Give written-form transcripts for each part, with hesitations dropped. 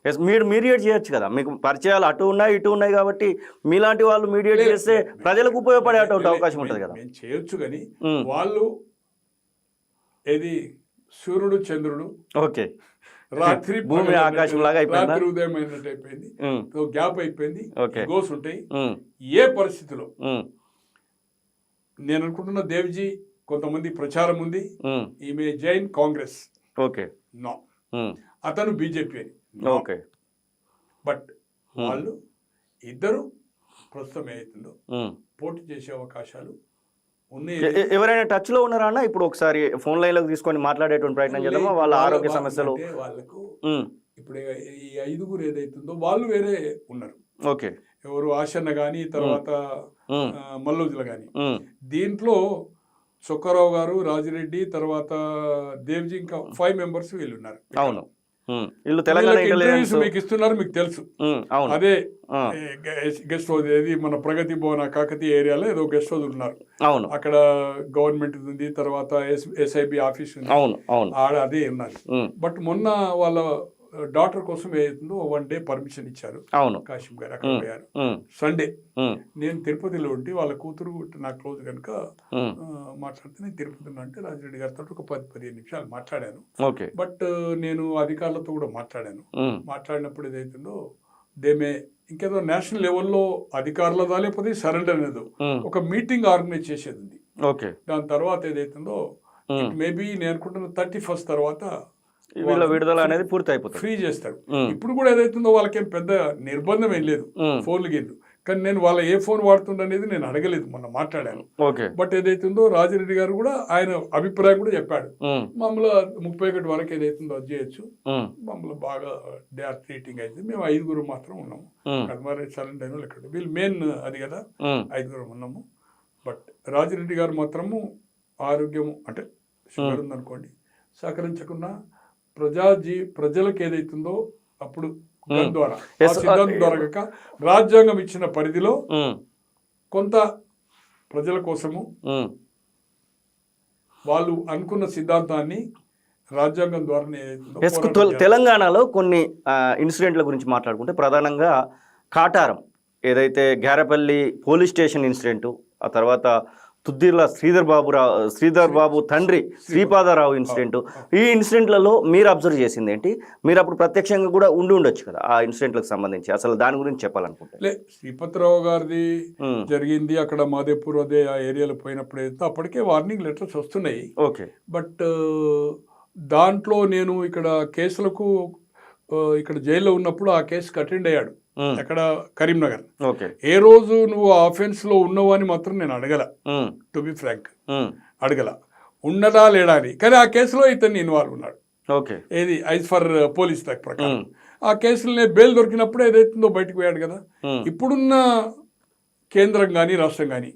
Yes, మీరు mediate చేయొచ్చు కదా, మీకు పరిచయాలు అటు ఉన్నాయి ఇటు ఉన్నాయి కాబట్టి మీలాంటి వాళ్ళు మీడియేట్ చేస్తే ప్రజలకు ఉపయోగపడే అవకాశం ఉంటుంది కదా. మేము చేయొచ్చు కానీ ఉమ్, వాళ్ళు ఏది సూర్యుడు చంద్రుడు ఓకే, రాత్రి భూమి ఆకాశం లాగా అయిపోయిందా? రాత్రి ఉదయం అయినట్టు అయిపోయింది, ఉమ్, గ్యాప్ అయిపోయింది, ఓకే, గోస్ ఉంటాయి. ఉమ్, ఏ పరిస్థితిలో ఉమ్, నేను అనుకుంటున్న దేవ్జీ కొంతమంది ప్రచారం ఉంది, ఉమ్, ఈమె జైన్ కాంగ్రెస్, ఓకే, నో, ఉమ్, అతను బీజేపీ అని, ఓకే, బట్ వాళ్ళు ఇద్దరు ప్రస్తుతం ఏదైతుందో ఉమ్. పోటీ చేసే అవకాశాలు ఉన్నాయి. ఎవరైనా టచ్ లో ఉన్నారా అన్న? ఇప్పుడు ఒకసారి ఫోన్ లైన్ లోకి తీసుకొని మాట్లాడేటువంటి ప్రయత్నం చేద్దామా? వాళ్ళ ఆరోగ్య సమస్యలు అంటే వాళ్ళకు ఉమ్, ఇప్పుడు ఈ ఐదుగురు ఏదైతుందో వాళ్ళు వేరే ఉన్నారు. ఓకే, ఎవరు ఆశన్న కానీ తర్వాత ఉమ్, మల్లోజుల కానీ. ఉమ్, దీంట్లో చొక్కారావు గారు, రాజిరెడ్డి, తర్వాత దేవ్జీ, ఇంకా 5 మెంబర్స్ వీళ్ళు ఉన్నారు. అవును, ఉమ్, వీళ్ళు తెలంగాణ ఇంటర్వ్యూస్ మీకు ఇస్తున్నారు, మీకు తెలుసు. అవును, అదే ఆ, గెస్ట్ హౌస్ ఏది మన ప్రగతి భవన కాకతీయ ఏరియాలో ఏదో గెస్ట్ హౌస్ ఉన్నారు. అవును, అక్కడ గవర్నమెంట్ ఉంది, తర్వాత ఎస్ఐబి ఆఫీస్ ఉంది, అవును, అవును, ఆడ అదే ఉన్నారు. ఉమ్, బట్ మొన్న వాళ్ళ డాక్టర్ కోసం ఏదైతుందో 1 డే పర్మిషన్ ఇచ్చారు. అవును, కాశీం గారు అక్కడ పోయారు ఉమ్, సండే. ఉమ్, నేను తిరుపతిలో ఉండి వాళ్ళ కూతురు నాకు క్లోజ్ కనుక ఉమ్, మాట్లాడితే నేను తిరుపతిలో అంటే రాజిరెడ్డి గారితో ఒక 10-15 నిమిషాలు మాట్లాడాను. ఓకే, బట్ నేను అధికారులతో కూడా మాట్లాడాను. ఉమ్, మాట్లాడినప్పుడు ఏదైతుందో దేమే ఇంకేదో నేషనల్ లెవెల్లో అధికారులదా లేకపోతే సరెండర్ అనేది ఉమ్, ఒక మీటింగ్ ఆర్గనైజ్ చేసేది ఉంది. ఓకే, దాని తర్వాత ఏదైతుందో ఇట్ మేబీ నేను అనుకుంటున్న 31st తర్వాత వీళ్ళ విడుదల అనేది పూర్తి అయిపోతుంది, ఫ్రీ చేస్తారు. ఉమ్, ఇప్పుడు కూడా ఏదైతుందో వాళ్ళకేం పెద్ద నిర్బంధం ఏం లేదు, ఉమ్, ఫోన్లు గేదు. కానీ నేను వాళ్ళ ఏ ఫోన్ వాడుతుండ అనేది నేను అడగలేదు, మొన్న మాట్లాడాను. ఓకే, బట్ ఏదైతుందో రాజిరెడ్డి గారు కూడా ఆయన అభిప్రాయం కూడా చెప్పాడు. ఉమ్, మమ్మల్ని 31 వరకు ఏదైతుందో అది చేయొచ్చు, ఉమ్, మమ్మల్ని బాగా దే ఆర్ ట్రీటింగ్ అయితే మేము 5 మాత్రం ఉన్నాము. ఉమ్, కడమారే సరెండర్ అయిన వాళ్ళు ఎక్కడ వీళ్ళు మెయిన్ అది కదా, ఉమ్, 5 ఉన్నాము. బట్ రాజిరెడ్డి గారు మాత్రము ఆరోగ్యము అంటే షుగర్ ఉందనుకోండి సహకరించకుండా ప్రజలకు ఏదైతుందో అప్పుడు ద్వారా సిద్ధాంతం ద్వారా కాక రాజ్యాంగం ఇచ్చిన పరిధిలో ఉమ్, కొంత ప్రజల కోసము ఉమ్, వాళ్ళు అనుకున్న సిద్ధాంతాన్ని రాజ్యాంగం ద్వారా ఎస్, తెలంగాణలో కొన్ని ఇన్సిడెంట్ల గురించి మాట్లాడుకుంటే ప్రధానంగా కాటారం ఏదైతే గ్యారపల్లి పోలీస్ స్టేషన్ ఇన్సిడెంట్, ఆ తర్వాత తుద్దిర్ల శ్రీధర్ బాబు తండ్రి శ్రీపాదరావు ఇన్సిడెంట్, ఈ ఇన్సిడెంట్లలో మీరు అబ్జర్వ్ చేసింది ఏంటి? మీరు అప్పుడు ప్రత్యక్షంగా కూడా ఉండొచ్చు కదా ఆ ఇన్సిడెంట్లకు సంబంధించి, అసలు దాని గురించి చెప్పాలనుకుంటే. శ్రీపతిరావు గారిది జరిగింది అక్కడ మాదేపూర్ అదే ఆ ఏరియాలో పోయినప్పుడు అయితే అప్పటికే వార్నింగ్ లెటర్స్ వస్తున్నాయి. ఓకే, బట్ దాంట్లో నేను ఇక్కడ కేసులకు ఇక్కడ జైల్లో ఉన్నప్పుడు ఆ కేసుకి అటెండ్ అయ్యాడు ఎక్కడ కరీంనగర్. ఓకే, ఏ రోజు నువ్వు ఆఫెన్స్ లో ఉన్నావు అని మాత్రం నేను అడగల, టు బి ఫ్రాంక్ అడగల, ఉన్నదా లేడా అని. కానీ ఆ కేసులో ఇతన్ని ఇన్వాల్వ్ ఉన్నాడు. ఓకే, ఏది ఐజ్ ఫర్ పోలీస్ యాక్ట్ ప్రకారం ఆ కేసులనే బెయిల్ దొరికినప్పుడు ఏదైతుందో బయటకు పోయాడు కదా. ఇప్పుడున్న కేంద్రం కానీ రాష్ట్రం కానీ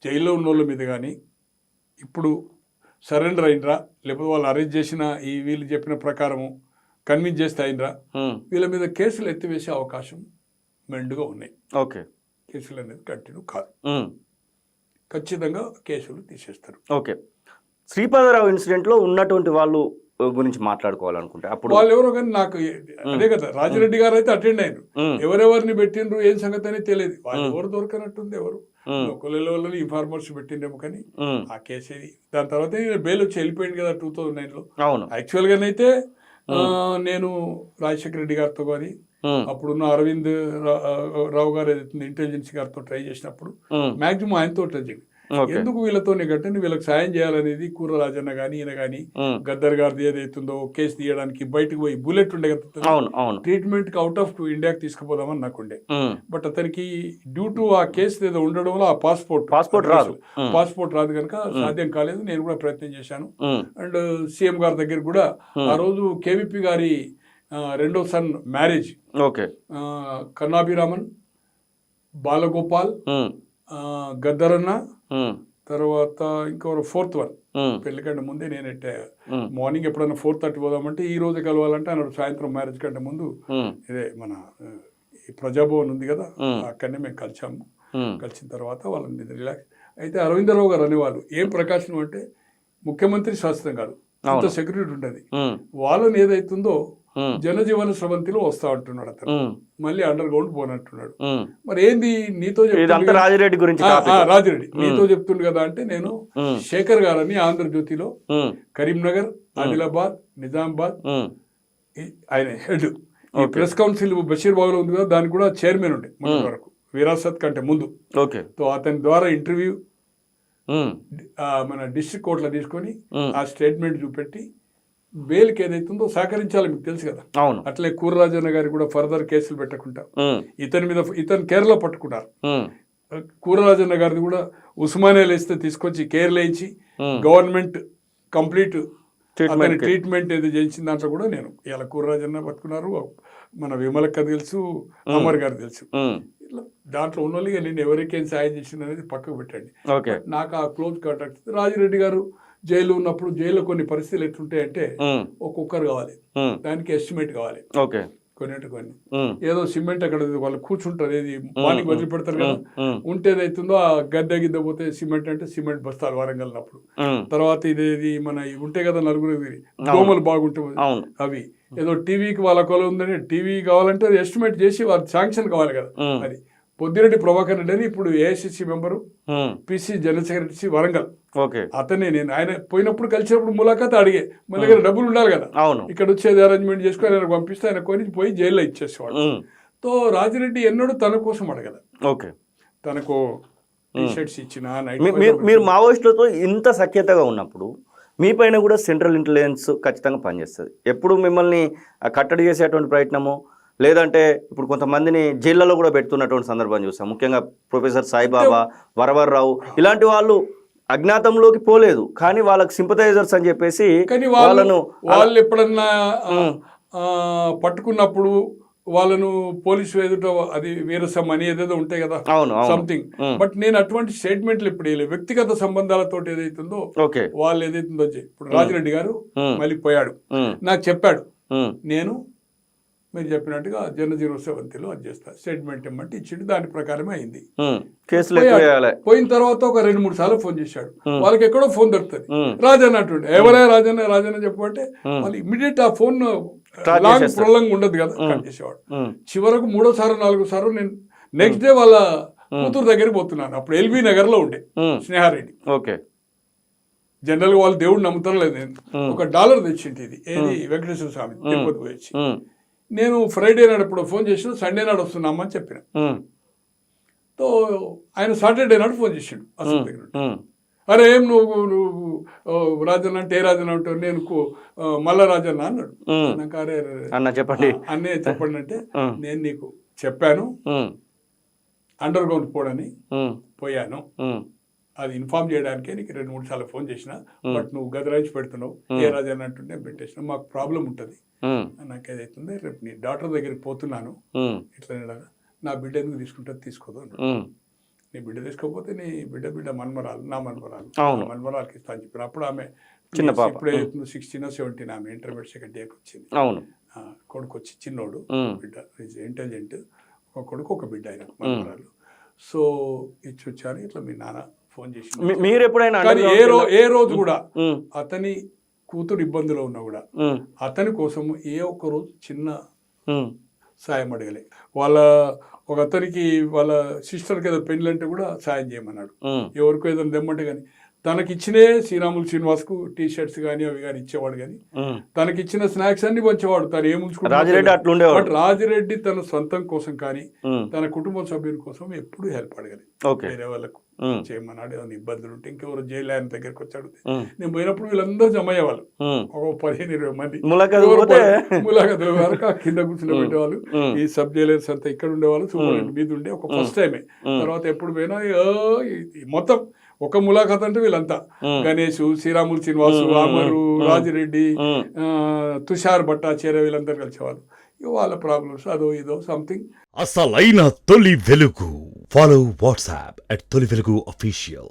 జైల్లో ఉన్న వాళ్ళ మీద కానీ ఇప్పుడు సరెండర్ అయినరా లేకపోతే వాళ్ళు అరెస్ట్ చేసిన ఈ వీళ్ళు చెప్పిన ప్రకారము కన్విన్స్ చేస్తే అయినరా, వీళ్ళ మీద కేసులు ఎత్తివేసే అవకాశం మెండుగా ఉన్నాయి. ఓకే, కేసులు అనేది కంటిన్యూ కాదు, ఖచ్చితంగా కేసులు తీసేస్తారు. ఓకే, శ్రీపాదరావు ఇన్సిడెంట్లో ఉన్నటువంటి వాళ్ళు గురించి మాట్లాడుకోవాలనుకుంటే అప్పుడు వాళ్ళు ఎవరో కానీ నాకు అదే కదా రాజిరెడ్డి గారు అయితే అటెండ్ అయినారు. ఎవరెవరిని పెట్టిండ్రు ఏం సంగతి అనేది తెలియదు. వాళ్ళు ఎవరు దొరకనట్టుంది, ఎవరు ఒకళ్ళ ఇన్ఫార్మర్స్ పెట్టిండేమో కానీ ఆ కేసు ఇది. దాని తర్వాత బెయిల్ వచ్చి వెళ్ళిపోయింది కదా 2009లో. యాక్చువల్ గానైతే నేను రాజశేఖర రెడ్డి గారితో కానీ అప్పుడున్న అరవింద్ రావు గారు ఏదైతే ఇంటెలిజెన్స్ గారితో ట్రై చేసినప్పుడు మాక్సిమం ఆయనతో టచింగ్ ఎందుకు వీళ్ళతో గట్టని వీళ్ళకి సాయం చేయాలనేది కూర రాజన్న కానీ ఈయన కానీ గద్దర్ గారిది ఏదైతుందో కేసు తీయడానికి బయటకు పోయి బుల్లెట్ ఉండే కదా ట్రీట్మెంట్ కి అవుట్ ఆఫ్ ఇండియాకి తీసుకుపోదామని నాకుండే. బట్ అతనికి డ్యూ టు ఆ కేసు ఏదో ఉండడంలో ఆ పాస్పోర్ట్ రాదు కనుక సాధ్యం కాలేదు. నేను కూడా ప్రయత్నం చేశాను. అండ్ సీఎం గారి దగ్గర కూడా ఆ రోజు కేవీపీ గారి రెండో సన్ మ్యారేజ్ కన్నాభిరామన్, బాలగోపాల్, గద్దరన్న, తర్వాత ఇంకొక 4th వన్ పెళ్లి కంటే ముందే నేను మార్నింగ్ ఎప్పుడైనా 4:30 పోదామంటే ఈ రోజు కలవాలంటే అన్నాడు. సాయంత్రం మ్యారేజ్ కంటే ముందు ఇదే మన ప్రజాభవన్ ఉంది కదా అక్కడనే మేము కలిసాము. కలిసిన తర్వాత వాళ్ళని రిలాక్స్ అయితే అరవిందరావు గారు అనేవాళ్ళు ఏం ప్రకాశనం అంటే ముఖ్యమంత్రి శాస్త్రం కాదు, అంత సెక్యూరిటీ ఉంటుంది. వాళ్ళని ఏదైతుందో జనజీవన స్రవంతిలో వస్తా అంటున్నాడు అతను, మళ్ళీ అండర్ గ్రౌండ్ పోనంటున్నాడు. మరి ఏంది నీతో ఇదంతా రాజిరెడ్డి గురించి రాజిరెడ్డి నీతో చెప్తుండు కదా అంటే, నేను శేఖర్ గారని ఆంధ్రజ్యోతిలో కరీంనగర్, ఆదిలాబాద్, నిజామాబాద్ ఆయన హెడ్. ఈ ప్రెస్ కౌన్సిల్ బషీర్ బాగులో ఉంది కదా, దానికి కూడా చైర్మన్ ఉండే మొదటి వరకు, విరాసత్ కంటే ముందు. తో అతని ద్వారా ఇంటర్వ్యూ మన డిస్ట్రిక్ట్ కోర్టులో తీసుకొని ఆ స్టేట్మెంట్ చూపెట్టి బెయిల్కి ఏదైతుందో సహకరించాలి, మీకు తెలుసు కదా. అట్లే కూరరాజన్న గారికి కూడా ఫర్దర్ కేసులు పెట్టకుండా ఇతను కేరళ పట్టుకున్నారు. కూరరాజన్న గారిని కూడా ఉస్మానియాలో వేస్తే తీసుకొచ్చి కేరళ ఇచ్చి గవర్నమెంట్ కంప్లీట్ అతని ట్రీట్మెంట్ ఏదో చేయించిన దాంట్లో కూడా నేను ఇలా కూరరాజన్న పట్టుకున్నారు, మన విమలక్క తెలుసు, అమర్ గారు తెలుసు. ఇట్లా దాంట్లో ఉన్న వాళ్ళు నేను ఎవరికేం సాయం చేసింది అనేది పక్కకు పెట్టండి. నాకు ఆ క్లోజ్ కాంటాక్ట్. రాజిరెడ్డి గారు జైలు ఉన్నప్పుడు జైల్లో కొన్ని పరిస్థితులు ఎట్లుంటాయంటే, ఒక కుక్కర్ కావాలి, దానికి ఎస్టిమేట్ కావాలి, కొన్ని ఏదో సిమెంట్ అక్కడ వాళ్ళు కూర్చుంటారు, ఏది మార్నింగ్ వదిలి పెడతారు కదా, ఉంటే ఏదైతుందో ఆ గద్దె గిద్ద పోతే సిమెంట్ అంటే సిమెంట్ బస్తాలు వరంగల్ అప్పుడు. తర్వాత ఇదేది మన ఉంటాయి కదా నలుగురు దోమలు బాగుంటాయి అవి, ఏదో టీవీకి వాళ్ళ కొల ఉందని టీవీ కావాలంటే అది ఎస్టిమేట్ చేసి వాళ్ళ శాంక్షన్ కావాలి కదా. అది పొద్దిరెడ్డి ప్రభాకర్ రెడ్డి అని ఇప్పుడు AICC member, PC general secretary Warangal, అతనే. నేను ఆయన పోయినప్పుడు కలిసినప్పుడు ములాఖాత్ అడిగే, మన దగ్గర డబ్బులు ఉండాలి కదా, ఇక్కడ వచ్చేది అరేంజ్మెంట్ చేసుకుని ఆయన పంపిస్తే ఆయన కొని పోయి జైల్లో ఇచ్చేసేవాడు. తో రాజిరెడ్డి ఎన్నడూ తన కోసం అడగల, తనకు టీ షర్ట్స్ ఇచ్చిన. మీరు మావోయిస్టులతో ఇంత సఖ్యతగా ఉన్నప్పుడు మీ పైన కూడా సెంట్రల్ ఇంటెలిజెన్స్ ఖచ్చితంగా పనిచేస్తుంది. ఎప్పుడు మిమ్మల్ని కట్టడి చేసేటువంటి ప్రయత్నము, లేదంటే ఇప్పుడు కొంతమందిని జైళ్లలో కూడా పెడుతున్నటువంటి సందర్భం చూస్తాం. ముఖ్యంగా ప్రొఫెసర్ సాయిబాబా, వరవర్రావు ఇలాంటి వాళ్ళు అజ్ఞాతంలోకి పోలేదు, కానీ వాళ్ళకి సింపథైజర్స్ అని చెప్పేసి వాళ్ళు ఎప్పుడన్నా పట్టుకున్నప్పుడు వాళ్ళను పోలీసు ఎదుట అది వీరసం అని ఏదేదో ఉంటాయి కదా సంథింగ్. బట్ నేను అటువంటి స్టేట్మెంట్లు ఇప్పుడు వ్యక్తిగత సంబంధాలతో ఏదైతుందో వాళ్ళు ఏదైతుందో, ఇప్పుడు రాజిరెడ్డి గారు మళ్ళీ పోయాడు, నాకు చెప్పాడు, నేను మీరు చెప్పినట్టుగా జనజీవనస్రవంతిలో అది చేస్తా, స్టేట్మెంట్ ఇమ్మంటే ఇచ్చిండు, దాని ప్రకారమే అయింది. పోయిన తర్వాత ఒక 2-3 సార్లు ఫోన్ చేశాడు, వాళ్ళకి ఎక్కడో ఫోన్ దొరుకుతుంది, రాజన్న అంటుండే, ఎవరే రాజన్న రాజన్న చెప్పమంటే వాళ్ళు ఇమ్మీడియట్ ఆ ఫోన్ లాంగ్ ప్రొలాంగ్ ఉండదు కదా, కట్ చేసేవాడు. చివరకు 3వ సారి 4వ సారి నేను నెక్స్ట్ డే వాళ్ళ కూతురు దగ్గరికి పోతున్నాను. అప్పుడు ఎల్బీ నగర్ లో ఉండే స్నేహారెడ్డి. జనరల్ గా వాళ్ళు దేవుడు నమ్ముతారో లేదు, నేను $1 తెచ్చింటి, ఇది ఏది వెంకటేశ్వర స్వామి తిరుపతి వచ్చి. నేను ఫ్రైడే నాడు ఎప్పుడు ఫోన్ చేసిన, సండే నాడు వస్తున్నామని చెప్పిన. తో ఆయన సాటర్డే నాడు ఫోన్ చేసాడు అసలు దగ్గర. అరే ఏం నువ్వు రాజన్న అంటే ఏ రాజన్న అంటావు, నేను మల్ల రాజన్న అన్నాడు. నాకు అరే చెప్పండి అన్నే చెప్పండి అంటే, నేను నీకు చెప్పాను అండర్ గ్రౌండ్ పోడని, పోయాను, అది ఇన్ఫార్మ్ చేయడానికే నీకు 2-3 సార్లు ఫోన్ చేసిన, బట్ నువ్వు గదరాయించి పెడుతున్నావు, ఏ రాజన్న అంటుంటే పెట్టేసిన, మాకు ప్రాబ్లం ఉంటుంది, నాకు ఏదైతుంది రేపు నీ డాక్టర్ దగ్గరికి పోతున్నాను, ఇట్లా నా బిడ్డ ఎందుకు తీసుకుంటే తీసుకోదు, నీ బిడ్డ తీసుకోకపోతే నీ బిడ్డ మన్మరాలు, నా మన్మరాలకి ఇస్తా అని చెప్పిన. అప్పుడు ఆమె ఇప్పుడే 16-17 ఆమె ఇంటర్మీడియట్ సెకండ్ ఇయర్కి వచ్చింది. కొడుకు వచ్చి చిన్నోడు, బిడ్డ ఇంటెలిజెంట్, ఒక కొడుకు ఒక బిడ్డ ఆయన మన్మరాలు. సో ఇచ్చి వచ్చాను, ఇట్లా మీ నాన్న ఫోన్ చేసి. మీరు ఎప్పుడైనా ఏ రోజు కూడా అతని కూతురు ఇబ్బందిలో ఉన్నా కూడా అతని కోసం ఏ ఒక్క రోజు చిన్న సాయం అడగలే. ఒక అతనికి వాళ్ళ సిస్టర్కి ఏదో పెళ్ళి అంటే కూడా సాయం చేయమన్నాడు, ఎవరికో ఏదైనా దెమ్మంటే కానీ. తనకిచ్చినే శ్రీరాములు శ్రీనివాస్కు టీ షర్ట్స్ కానీ అవి కానీ ఇచ్చేవాడు, కానీ తనకిచ్చిన స్నాక్స్ అన్ని పంచేవాడు. తను ఏముంచుకుంటాడు. బట్ రాజిరెడ్డి తన సొంతం కోసం కానీ తన కుటుంబ సభ్యుల కోసం ఎప్పుడు హెల్ప్ అడగలి. వేరే వాళ్ళకు చేయమన్నాడు, ఏమైనా ఇబ్బందులు ఉంటే ఇంకెవరు జైలు ఆయన దగ్గరికి వచ్చాడు. నేను పోయినప్పుడు వీళ్ళందరూ జమ అయ్యేవాళ్ళు, ఒక 15-20 మంది ములాఖత్ వరకు కింద కూర్చుని పెట్టేవాళ్ళు. ఈ సబ్ జైలర్స్ అంతా ఇక్కడ ఉండేవాళ్ళు, సూపరింటెండెంట్ మీద ఉండే ఒక ఫస్ట్ టైమే. తర్వాత ఎప్పుడు పోయినా మొత్తం ఒక ములాఖాత్ అంటే వీళ్ళంతా గణేష్, శ్రీరాములు శ్రీనివాసు, అమరు, రాజిరెడ్డి, తుషార్ భట్టాచార్య వీళ్ళందరూ కలిసేవాళ్ళు. వాళ్ళ ప్రాబ్లమ్స్ అదో ఇదో సంథింగ్. అసలైన తొలి వెలుగు. ఫాలో వాట్సాప్ @తొలి వెలుగు official.